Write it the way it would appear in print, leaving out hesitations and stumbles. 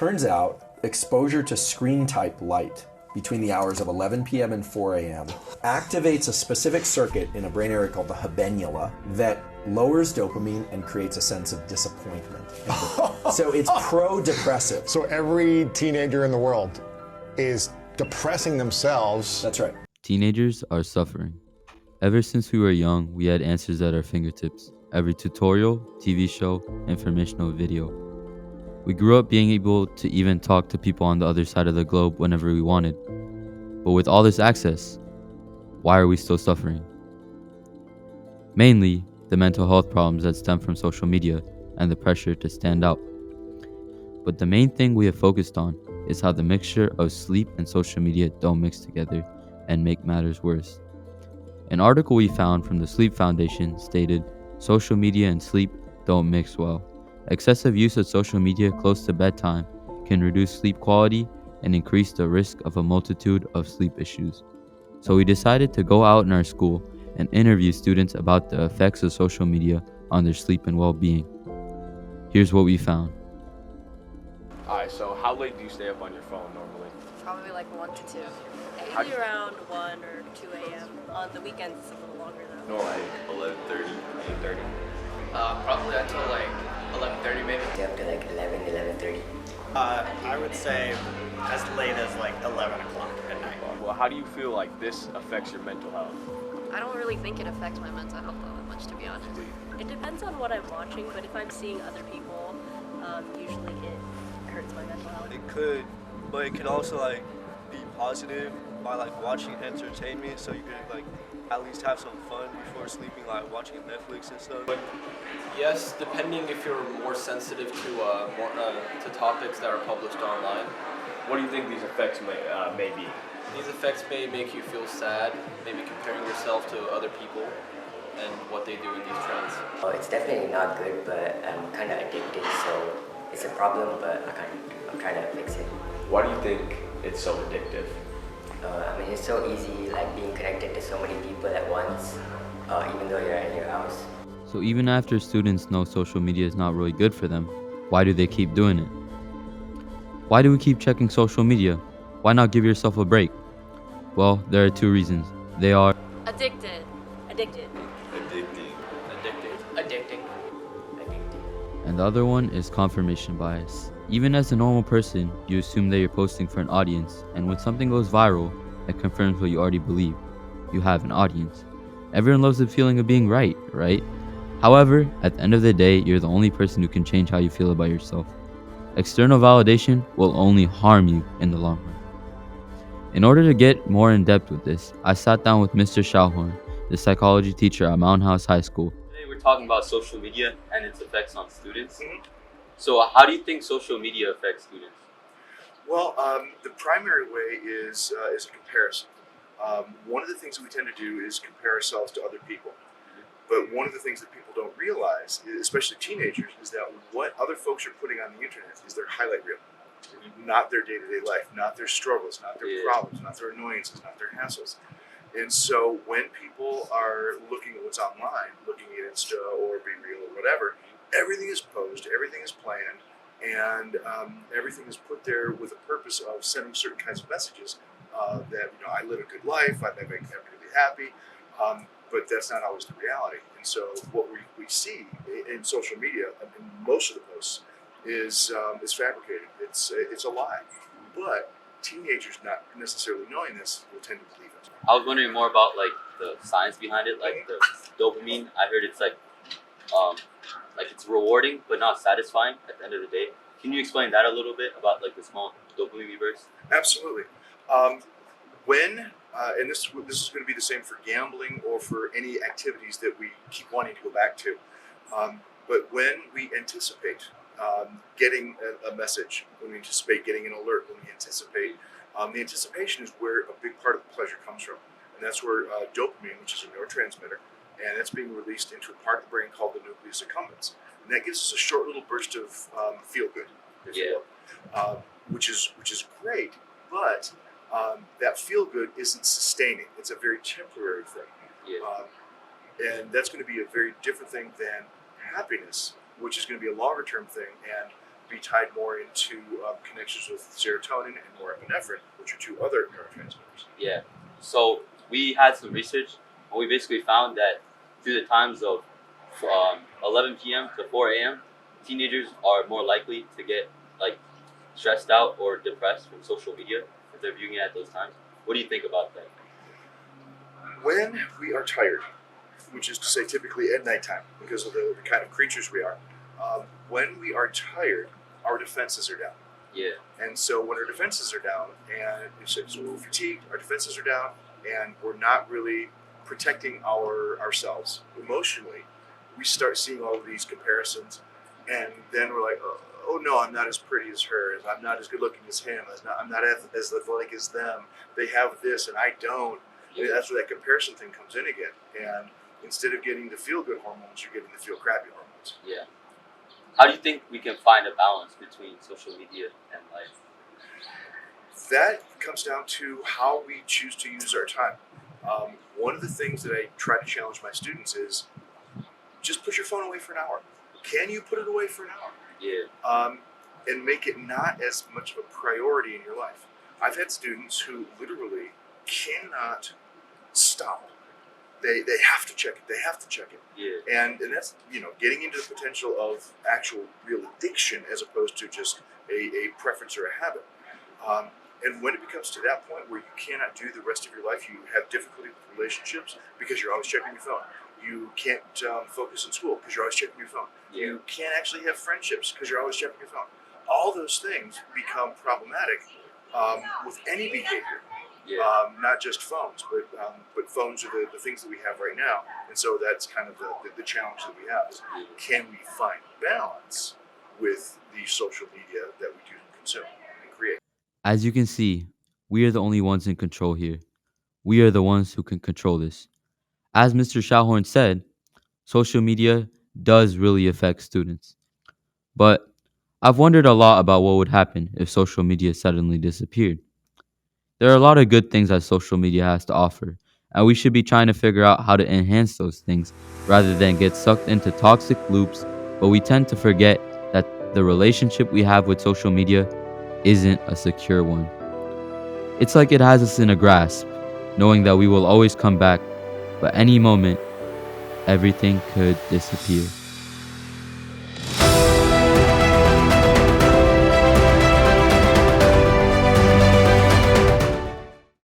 turns out exposure to screen type light between the hours of 11 p.m. and 4 a.m. activates a specific circuit in a brain area called the habenula that lowers dopamine and creates a sense of disappointment. So it's pro-depressive. So every teenager in the world is depressing themselves. That's right. Teenagers are suffering. Ever since we were young, we had answers at our fingertips. Every tutorial, TV show, informational video. We grew up being able to even talk to people on the other side of the globe whenever we wanted. But with all this access, why are we still suffering? Mainly, the mental health problems that stem from social media and the pressure to stand out. But the main thing we have focused on is how the mixture of sleep and social media don't mix together and make matters worse. An article we found from the Sleep Foundation stated, social media and sleep don't mix well. Excessive use of social media close to bedtime can reduce sleep quality and increase the risk of a multitude of sleep issues. So we decided to go out in our school and interview students about the effects of social media on their sleep and well-being. Here's what we found. Alright, so how late do you stay up on your phone normally? Probably like 1 to 2. Usually around 1 or 2 a.m. On the weekends, it's a little longer though. No, like 11:30, 8:30. Probably until like 11:30 maybe. Up to like 11:30. I would say as late as like 11 o'clock at night. Well, how do you feel like this affects your mental health? I don't really think it affects my mental health all that much, to be honest. It depends on what I'm watching, but if I'm seeing other people, usually it hurts my mental health. It could, but it could also like be positive by like watching entertainment, so you could like at least have some fun before sleeping, like watching Netflix and stuff. But yes, depending if you're more sensitive to topics that are published online. What do you think these effects may be? These effects may make you feel sad, maybe comparing yourself to other people and what they do in these trends. Oh, it's definitely not good, but I'm kind of addicted, so it's a problem, but I'm trying to fix it. Why do you think it's so addictive? I mean, it's so easy, like being connected to so many people at once, even though you're in your house. So even after students know social media is not really good for them, why do they keep doing it? Why do we keep checking social media? Why not give yourself a break? Well, there are two reasons. They are Addicted. Addicting. and the other one is confirmation bias. Even as a normal person, you assume that you're posting for an audience, and when something goes viral, it confirms what you already believe. You have an audience. Everyone loves the feeling of being right? However, at the end of the day, you're the only person who can change how you feel about yourself. External validation will only harm you in the long run. In order to get more in depth with this, I sat down with Mr. Schauhorn, the psychology teacher at Mountain House High School. Today we're talking about social media and its effects on students. So how do you think social media affects students? Well, the primary way is a comparison. One of the things that we tend to do is compare ourselves to other people. But one of the things that people don't realize, especially teenagers, is that what other folks are putting on the internet is their highlight reel. Not their day-to-day life, not their struggles, not their problems, not their annoyances, not their hassles. And so when people are looking at what's online, looking at Insta or Be Real or whatever, everything is posed, everything is planned, and everything is put there with a purpose of sending certain kinds of messages that, I live a good life, I make everybody happy, but that's not always the reality. And so what we see in social media, in most of the posts, is fabricated. It's a lie. But teenagers, not necessarily knowing this, will tend to believe it. I was wondering more about like the science behind it, like the dopamine. I heard it's like it's rewarding but not satisfying at the end of the day. Can you explain that a little bit about like the small dopamine bursts? Absolutely. And this is going to be the same for gambling or for any activities that we keep wanting to go back to. But when we anticipate getting a message, when we anticipate getting an alert, when we anticipate, the anticipation is where a big part of the pleasure comes from. And that's where dopamine, which is a neurotransmitter, and that's being released into a part of the brain called the nucleus accumbens. And that gives us a short little burst of feel good, which is great, but that feel good isn't sustaining. It's a very temporary thing. And that's going to be a very different thing than happiness, which is going to be a longer term thing. And be tied more into connections with serotonin and norepinephrine, which are two other neurotransmitters. Yeah. So we had some research, and we basically found that through the times of 11 p.m. to 4 a.m., teenagers are more likely to get like stressed out or depressed from social media if they're viewing it at those times. What do you think about that? When we are tired, which is to say typically at nighttime because of the kind of creatures we are, when we are tired, our defenses are down. Yeah. And so when our defenses are down and so we're fatigued, our defenses are down, and we're not really protecting ourselves emotionally, we start seeing all of these comparisons, and then we're like, oh no, I'm not as pretty as her, I'm not as good looking as him, I'm not as athletic as them, they have this and I don't. And that's where that comparison thing comes in again. And instead of getting the feel-good hormones, you're getting the feel-crappy hormones. Yeah. How do you think we can find a balance between social media and life? That comes down to how we choose to use our time. One of the things that I try to challenge my students is just put your phone away for an hour. Can you put it away for an hour? Yeah. And make it not as much of a priority in your life. I've had students who literally cannot stop. They have to check it. They have to check it. Yeah. And that's, getting into the potential of actual real addiction as opposed to just a preference or a habit. And when it becomes to that point where you cannot do the rest of your life, you have difficulty with relationships because you're always checking your phone. You can't focus in school because you're always checking your phone. Yeah. You can't actually have friendships because you're always checking your phone. All those things become problematic with any behavior. Yeah. Not just phones, but phones are the things that we have right now. And so that's kind of the challenge that we have is, can we find balance with the social media that we do consume and create? As you can see, we are the only ones in control here. We are the ones who can control this. As Mr. Schauhorn said, social media does really affect students. But I've wondered a lot about what would happen if social media suddenly disappeared. There are a lot of good things that social media has to offer, and we should be trying to figure out how to enhance those things rather than get sucked into toxic loops, but we tend to forget that the relationship we have with social media isn't a secure one. It's like it has us in a grasp, knowing that we will always come back, but any moment, everything could disappear.